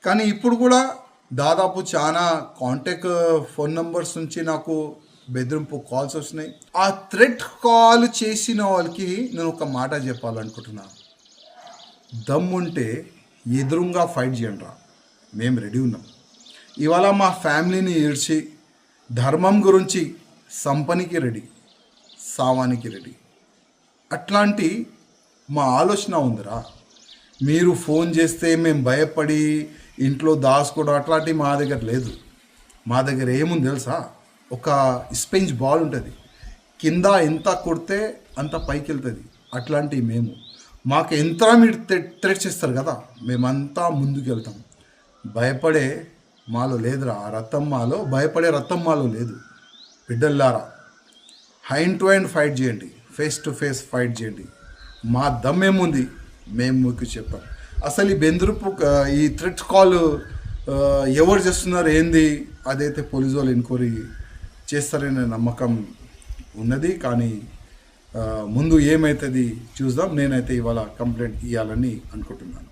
కానీ ఇప్పుడు కూడా దాదాపు చాలా కాంటాక్ట్ ఫోన్ నెంబర్స్ నుంచి నాకు బెదిరింపు కాల్స్ వస్తున్నాయి. ఆ థ్రెట్ కాల్ చేసిన వాళ్ళకి నేను ఒక మాట చెప్పాలనుకుంటున్నాను. దమ్ముంటే ఎదురుగా ఫైట్ చేయండి రా, మేము రెడీ ఉన్నాం. ఇవాళ మా ఫ్యామిలీని ఈడ్చి ధర్మం గురించి సంపనికి రెడీ, సావానికి రెడీ. అట్లాంటి మా ఆలోచన ఉందిరా. మీరు ఫోన్ చేస్తే మేము భయపడి ఇంట్లో దాచుకోవడం అట్లాంటివి మా దగ్గర లేదు. మా దగ్గర ఏముంది తెలుసా, ఒక స్పెంజ్ బాల్ ఉంటుంది, కింద ఎంత కొడితే అంత పైకి వెళ్తుంది. అట్లాంటివి మేము, మాకు ఎంత మీరు థ్రెట్స్ ఇస్తారు కదా, మేమంతా ముందుకు వెళ్తాం. భయపడే మాలో లేదురా, ఆ రక్తం మాలో, భయపడే రక్తం మాలో లేదు. బిడ్డల్లారా, హ్యాండ్ టు హ్యాండ్ ఫైట్ చేయండి, ఫేస్ టు ఫేస్ ఫైట్ చేయండి. మా దమ్మేముంది మేము మీకు చెప్పాం. అసలు ఈ బెదిరింపు, ఈ థ్రెట్ కాల్ ఎవరు చేస్తున్నారు ఏంది, అదైతే పోలీసు వాళ్ళు ఎంక్వైరీ చేస్తారనే నమ్మకం ఉన్నది. కానీ ముందు ఏమవుతుంది చూద్దాం. నేనైతే ఇవాళ కంప్లైంట్ ఇవ్వాలని అనుకుంటున్నాను.